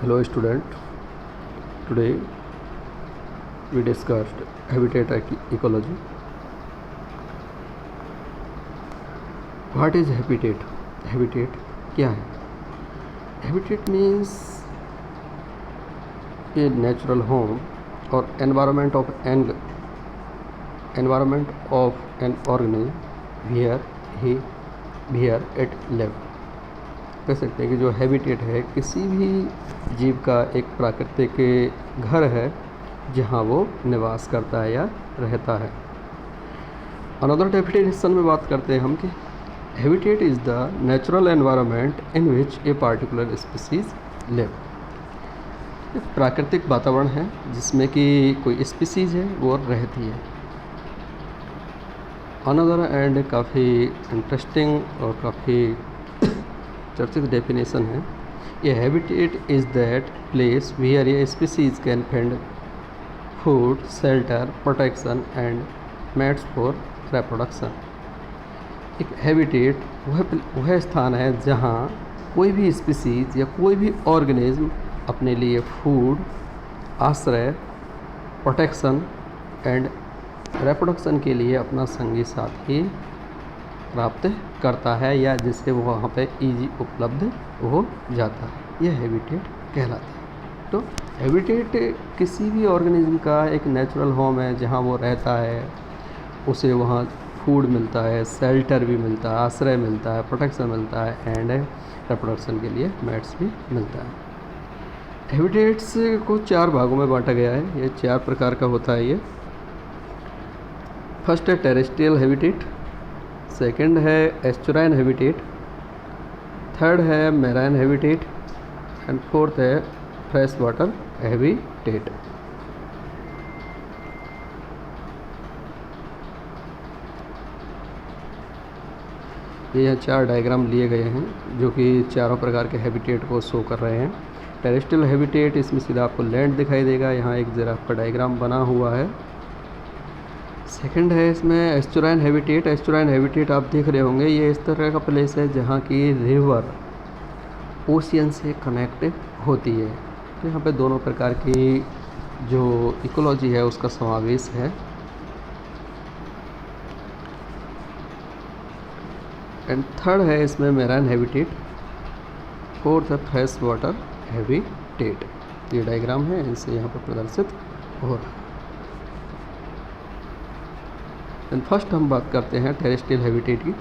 Hello student, today we discussed habitat ecology. What is habitat? Habitat क्या है? Habitat means a natural home or environment of an organism where it live. कह सकते हैं कि जो habitat है किसी भी जीव का एक प्राकृतिक घर है जहाँ वो निवास करता है या रहता है। अनदर डेफिनेशन में बात करते हैं हम कि habitat is the natural environment in which a particular species live. एक प्राकृतिक वातावरण है जिसमें कि कोई स्पीसीज है वो रहती है। अनदर एंड काफ़ी इंटरेस्टिंग और काफ़ी चर्चित डेफिनेशन है। A habitat is that place where a species can find food, shelter, protection and mates for reproduction. एक हैबिटेट वह स्थान है जहाँ कोई भी स्पीसीज या कोई भी ऑर्गेनिज्म अपने लिए फूड, आश्रय, प्रोटेक्शन एंड रिप्रोडक्शन के लिए अपना संगी साथी प्राप्त करता है या जिससे वो वहाँ पे इजी उपलब्ध हो जाता है, यह हैबिटेट कहलाता है। तो हैबिटेट किसी भी ऑर्गेनिज्म का एक नेचुरल होम है जहाँ वो रहता है, उसे वहाँ फूड मिलता है, शेल्टर भी मिलता है, आश्रय मिलता है, प्रोटेक्शन मिलता है एंड रिप्रोडक्शन के लिए मैट्स भी मिलता है। हैबिटेट्स को 4 भागों में बांटा गया है। ये 4 प्रकार का होता है। ये फर्स्ट है टेरेस्ट्रियल हैबिटेट, सेकंड है एस्चुराइन हैबिटेट, थर्ड है मैराइन हैबिटेट एंड फोर्थ है फ्रेश वाटर हैबिटेट। ये यहाँ 4 डायग्राम लिए गए हैं जो कि चारों प्रकार के हैबिटेट को शो कर रहे हैं। टेरेस्ट्रियल हैबिटेट, इसमें सीधा आपको लैंड दिखाई देगा, यहाँ एक जिराफ का डायग्राम बना हुआ है। सेकंड है इसमें एस्चुराइन हैबिटेट। एस्चुराइन हैबिटेट आप देख रहे होंगे, ये इस तरह का प्लेस है जहाँ की रिवर ओशियन से कनेक्ट होती है। तो यहाँ पे दोनों प्रकार की जो इकोलॉजी है उसका समावेश है। एंड थर्ड है इसमें मैराइन हैबिटेट, फोर्थ है फ्रेश वाटर हैबिटेट। ये डायग्राम है, इनसे यहाँ पर प्रदर्शित हो रहा है। एंड फर्स्ट हम बात करते हैं टेरेस्ट्रियल हैबिटेट की।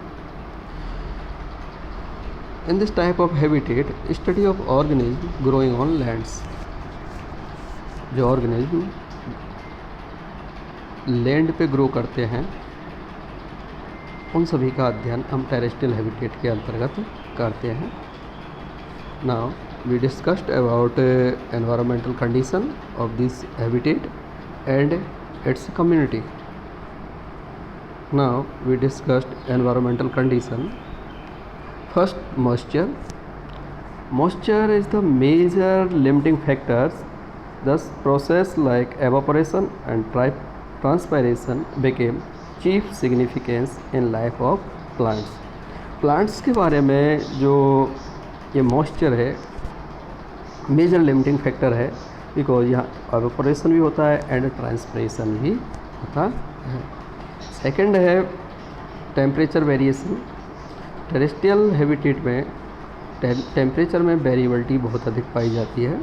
In this type of habitat study of organism growing on lands. जो ऑर्गेनिज्म लैंड पे ग्रो करते हैं उन सभी का अध्ययन हम टेरेस्ट्रियल हैबिटेट के अंतर्गत करते हैं। Now we discussed about environmental condition of this habitat and its community. Now we discussed environmental condition. First, moisture. Moisture is the major limiting factors. Thus, process like evaporation and transpiration became chief significance in life of plants. Plants के बारे में जो ये moisture है major limiting factor है, because यहाँ evaporation भी होता है एंड transpiration भी होता है। सेकंड है टेम्परेचर वेरिएशन। टेरेस्ट्रियल हैबिटेट में टेम्परेचर में वेरिएबिलिटी बहुत अधिक पाई जाती है।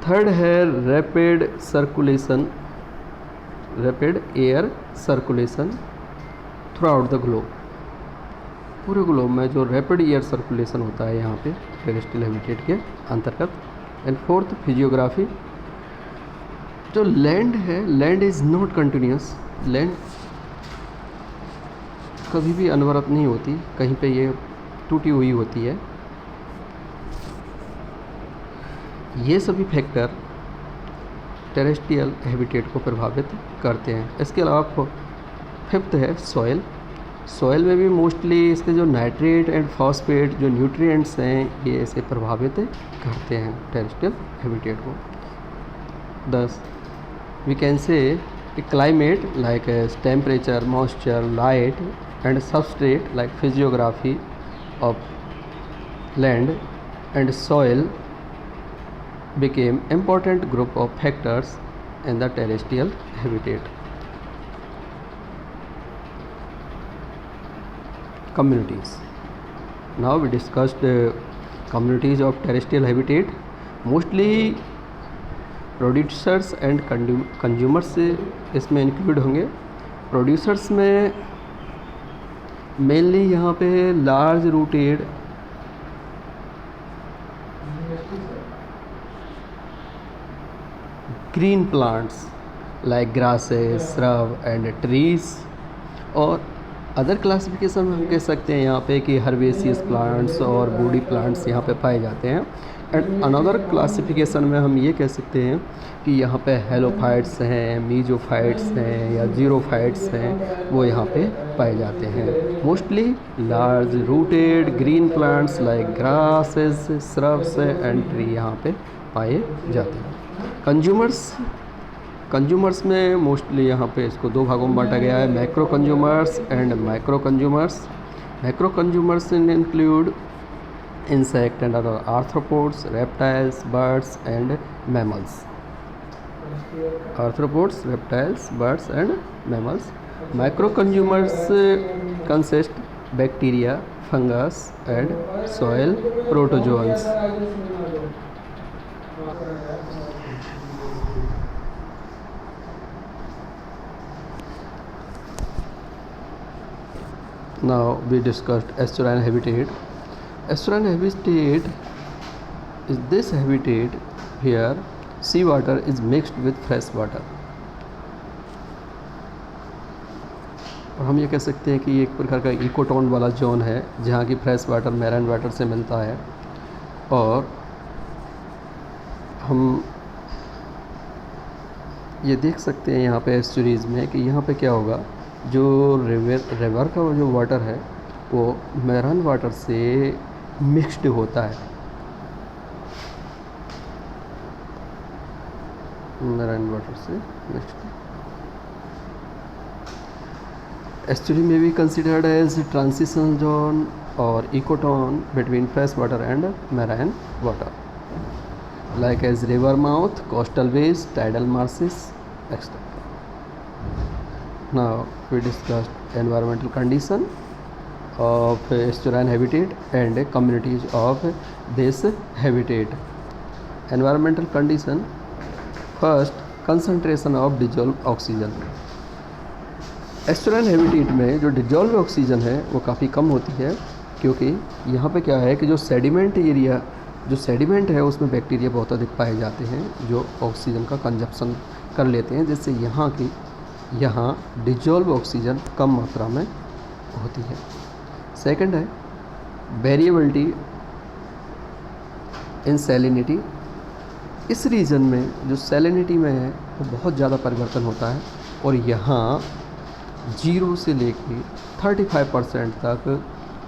थर्ड है rapid circulation, rapid air circulation through out the globe. पूरे ग्लोब में जो रैपिड एयर सर्कुलेशन होता है यहाँ पे टेरेस्ट्रियल हैबिटेट के अंतर्गत। And fourth physiography. जो लैंड है, land is not continuous. Land कभी भी अनवरत नहीं होती, कहीं पे ये टूटी हुई होती है। ये सभी फैक्टर टेरेस्ट्रियल हैबिटेट को प्रभावित करते हैं। इसके अलावा फिफ्थ है सॉइल। सॉइल में भी मोस्टली इसके जो नाइट्रेट एंड फॉस्फेट जो न्यूट्रिएंट्स हैं ये इसे प्रभावित करते हैं टेरेस्ट्रियल हैबिटेट को। thus we can say a climate like temperature, moisture, light and substrate like physiography of land and soil became important group of factors in the terrestrial habitat. Communities. Now we discussed communities of terrestrial habitat. Mostly producers and consumers से इसमें include होंगे. Producers में mainly यहाँ पे large rooted green plants like grasses, shrub and trees. और other classification में हम कह सकते हैं यहाँ पे कि हर्बेसियस प्लांट्स और वुडी प्लांट्स यहाँ पे पाए जाते हैं. एंड अनदर क्लासिफिकेशन में हम ये कह सकते हैं कि यहाँ पे हेलोफाइट्स हैं, मीजोफाइट्स हैं या जीरोफाइट्स हैं, वो यहाँ पे पाए जाते हैं. Mostly large rooted green plants like grasses, shrubs and tree यहाँ पे पाए जाते हैं. कंज्यूमर्स में मोस्टली यहाँ पे इसको दो भागों में बांटा गया है, macro consumers and micro consumers. Macro consumers include insect and other arthropods, reptiles, birds and mammals. Arthropods, reptiles, birds and mammals. Micro consumers consist bacteria, fungus and soil protozoans. Now we discussed estuarine habitat. Estuarine habitat is this habitat where seawater is mixed with fresh water. और हम ये कह सकते हैं कि एक प्रकार का इकोटोन वाला जोन है जहाँ की फ्रेश वाटर मैराइन वाटर से मिलता है. और हम ये देख सकते हैं यहाँ पे एस्चुरीज में कि यहाँ पे क्या होगा, जो रिवर का जो वाटर है वो मैराइन वाटर से मिक्स्ड होता है. मैराइन वाटर से मिक्स्ड. एस्चुरी में be considered as transition zone और ecotone between fresh water and marine water like as river mouth, coastal bays, tidal marshes etcetera. Now we discussed environmental condition of estuarine habitat and communities of this habitat. Environmental condition. First, concentration of dissolved oxygen. Estuarine habitat में जो dissolve oxygen है वो काफ़ी कम होती है, क्योंकि यहाँ पे क्या है कि जो सेडिमेंट है उसमें बैक्टीरिया बहुत अधिक पाए जाते हैं जो ऑक्सीजन का कंजप्शन कर लेते हैं, जिससे यहाँ डिजॉल्व ऑक्सीजन कम मात्रा में होती है. सेकंड है वेरिएबिलिटी इन सैलिनिटी. इस रीजन में जो सैलिनिटी में है वो बहुत ज़्यादा परिवर्तन होता है और यहाँ 0 से लेके 35% तक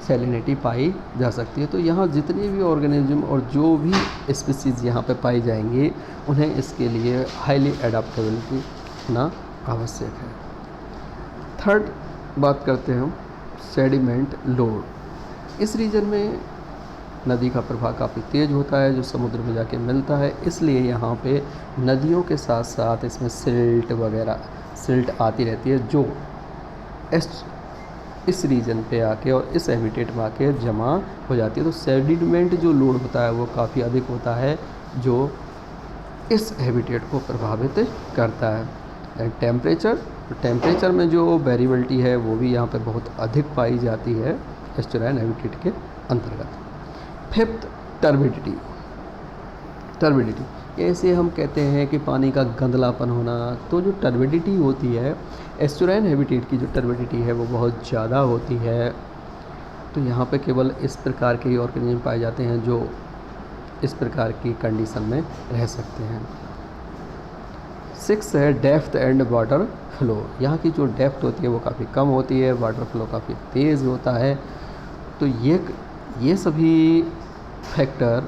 सैलिनिटी पाई जा सकती है. तो यहाँ जितने भी ऑर्गेनिज्म और जो भी स्पीसीज़ यहाँ पे पाई जाएंगे उन्हें इसके लिए हाईली एडाप्टेबिलिटी होना आवश्यक है. थर्ड बात करते हैं हम सेडिमेंट लोड. इस रीजन में नदी का प्रवाह काफ़ी तेज़ होता है जो समुद्र में जाके मिलता है, इसलिए यहाँ पे नदियों के साथ साथ इसमें सिल्ट आती रहती है जो इस रीजन पे आके और इस हैबिटेट में आके जमा हो जाती है. तो सेडिमेंट जो लोड होता है वो काफ़ी अधिक होता है जो इस हैबिटेट को प्रभावित करता है. एंड टेम्परेचर में जो वेरिएबिलिटी है वो भी यहाँ पे बहुत अधिक पाई जाती है एस्चुराइन हैबिटेट के अंतर्गत. Fifth, turbidity. ऐसे हम कहते हैं कि पानी का गंदलापन होना. तो जो टर्बिडिटी होती है एस्चुराइन हैबिटेट की जो टर्बिडिटी है वो बहुत ज़्यादा होती है. तो यहाँ पे केवल इस प्रकार के ही ऑर्गेनिज्म पाए जाते हैं जो इस प्रकार की कंडीशन में रह सकते हैं. 6 है डेप्थ एंड वाटर फ्लो. यहाँ की जो डेप्थ होती है वो काफ़ी कम होती है, वाटर फ्लो काफ़ी तेज़ होता है. तो ये सभी फैक्टर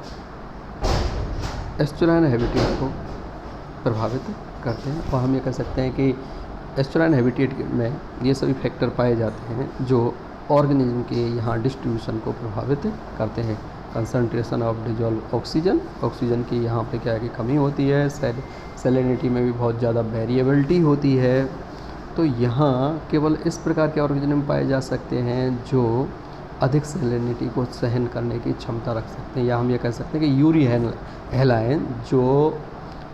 एस्चुराइन हैबिटेट को प्रभावित करते हैं. और हम ये कह सकते हैं कि एस्चुराइन हैबिटेट में ये सभी फैक्टर पाए जाते हैं जो ऑर्गेनिज्म के यहाँ डिस्ट्रीब्यूशन को प्रभावित करते हैं. Concentration of dissolve oxygen, oxygen की यहाँ पे क्या है कि कमी होती है, सैलिनिटी में भी बहुत ज़्यादा वेरिएबिलिटी होती है। तो यहाँ केवल इस प्रकार के ऑर्गेनिज्म पाए जा सकते हैं जो अधिक सैलिनिटी को सहन करने की क्षमता रख सकते हैं, या हम ये कह सकते हैं कि यूरी हैलाइन जो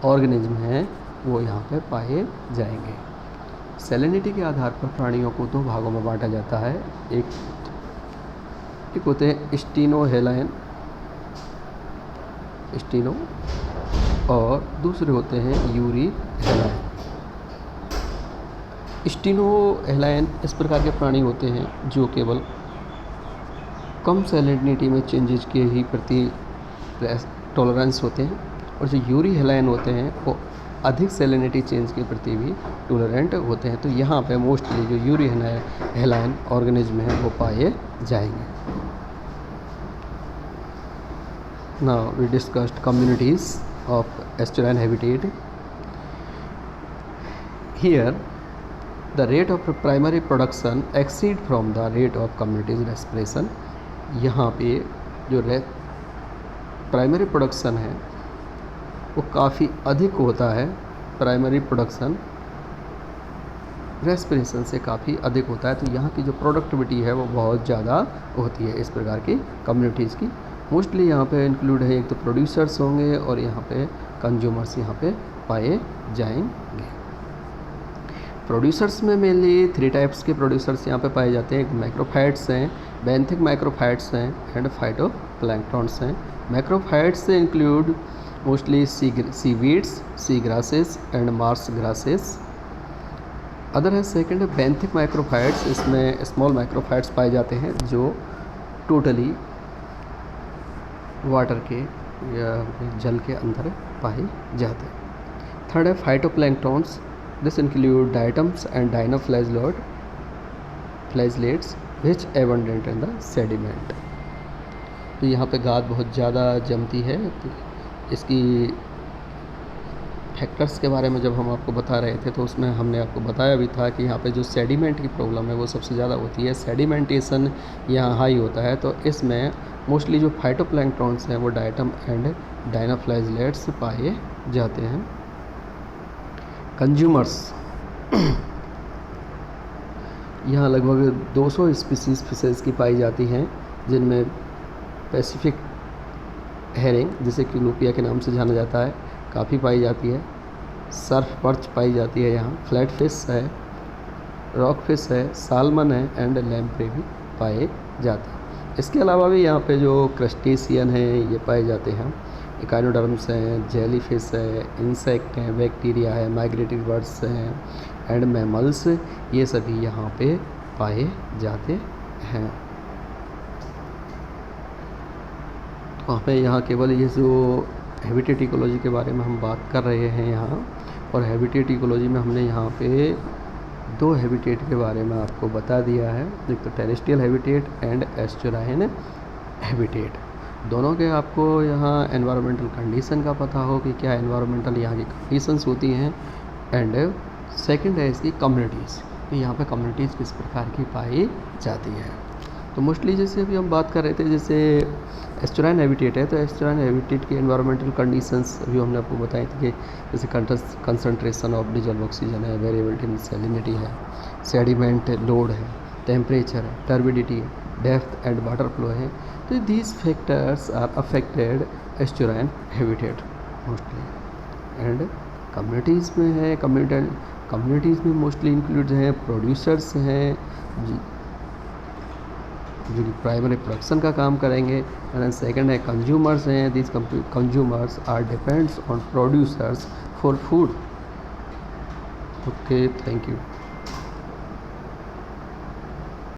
ऑर्गेनिज्म हैं वो यहाँ पे पाए जाएंगे। सैलिनिटी के आधार पर प्राणियों को दो भागों में बांटा जाता है, एक होते हैं स्टीनो हैलाइन, स्टीनो, और दूसरे होते हैं यूरी हैलाइन। स्टीनो हैलाइन इस प्रकार के प्राणी होते हैं जो केवल कम सैलिनिटी में चेंजेस के ही प्रति टॉलरेंस होते हैं, और जो यूरी हैलाइन होते हैं वो अधिक सैलिनिटी चेंज के प्रति भी टॉलरेंट होते हैं। तो यहाँ पे मोस्टली जो यूरी हैलाइन ऑर्गेनिज्म हैं वो पाए जाएंगे। Now we discussed communities of estuarine habitat. Here the rate of primary production exceed from the rate of communities respiration. यहाँ पे जो प्राइमरी प्रोडक्शन है वो काफ़ी अधिक होता है, प्राइमरी प्रोडक्शन रेस्पिरेशन से काफ़ी अधिक होता है। तो यहाँ की जो प्रोडक्टिविटी है वो बहुत ज़्यादा होती है इस प्रकार की कम्युनिटीज़ की। मोस्टली यहाँ पे इंक्लूड है, एक तो प्रोड्यूसर्स होंगे और यहाँ पे कंज्यूमर्स यहाँ पे पाए जाएंगे। प्रोड्यूसर्स में मेनली 3 टाइप्स के प्रोड्यूसर्स यहाँ पे पाए जाते हैं। एक मैक्रोफाइट्स हैं, बेंथिक मैक्रोफाइट्स हैं एंड फाइटोप्लैंक्टन्स हैं। मैक्रोफाइट्स से include mostly seaweeds, sea grasses and marsh grasses. Other है सेकंड है बेंथिक मैक्रोफाइट्स, इसमें स्मॉल मैक्रोफाइट्स पाए जाते हैं जो टोटली वाटर के या जल के अंदर पाए जाते हैं। थर्ड है phytoplanktons, this include diatoms and dinoflagellates which abundant in the sediment. तो यहाँ पे गाद बहुत ज़्यादा जमती है। तो इसकी फैक्टर्स के बारे में जब हम आपको बता रहे थे तो उसमें हमने आपको बताया भी था कि यहाँ पे जो सेडिमेंट की प्रॉब्लम है वो सबसे ज़्यादा होती है, सेडिमेंटेशन यहाँ हाई होता है। तो इसमें मोस्टली जो फाइटोप्लैंक्टन्स हैं वो डाइटम एंड डाइनोफ्लैजलेट्स पाए जाते हैं। कंज्यूमर्स यहाँ लगभग 200 स्पीसीज फिशेस की पाई जाती हैं, जिनमें पैसिफिक हेरिंग जिसे क्यूलोपिया के नाम से जाना जाता है काफ़ी पाई जाती है। सर्फ पर्च पाई जाती है यहाँ, फ्लैट फिश है, रॉक फिश है, सालमन है एंड लैम्प्रे भी पाए जाते हैं। इसके अलावा भी यहाँ पे जो क्रस्टेशियन हैं ये पाए जाते हैं, इकाइनोडर्म्स हैं, जेली फिश है, इंसेक्ट हैं, बैक्टीरिया है, माइग्रेटरी बर्ड्स हैं एंड मैमल्स, ये सभी यहाँ पे पाए जाते हैं। तो हमें यहाँ केवल ये जो हैबिटेट इकोलॉजी के बारे में हम बात कर रहे हैं यहाँ, और हैबिटेट इकोलॉजी में हमने यहाँ पे 2 हैबिटेट के बारे में आपको बता दिया है, एक तो टेरेस्ट्रियल हैबिटेट एंड एस्चुराइन हैबिटेट। दोनों के आपको यहाँ एनवायरमेंटल कंडीशन का पता हो कि क्या एनवायरमेंटल यहाँ की कंडीशंस होती हैं, एंड सेकंड है इसकी कम्युनिटीज़, कि यहाँ पे कम्युनिटीज़ किस प्रकार की पाई जाती है। तो मोस्टली जैसे अभी हम बात कर रहे थे, जैसे एस्चुराइन हैबिटेट है, तो एस्चुराइन हैबिटेट की एनवायरमेंटल कंडीशंस अभी हमने आपको बताई थी कि जैसे कंसंट्रेशन ऑफ डिजॉल्व ऑक्सीजन है, वेरिएबिलिटी इन सैलिनिटी है, सेडिमेंट लोड है, टेम्परेचर है, टर्बिडिटी है, डेप्थ एंड वाटर फ्लो है। तो these factors are affected estuarine habitat mostly. And communities में है, कम्युनिटीज़ में मोस्टली इंक्लूड हैं प्रोड्यूसर्स हैं जो कि प्राइमरी प्रोडक्शन का काम करेंगे, एंड सेकंड है कंज्यूमर्स हैं, this consumers are depends on producers for food. Okay, thank you.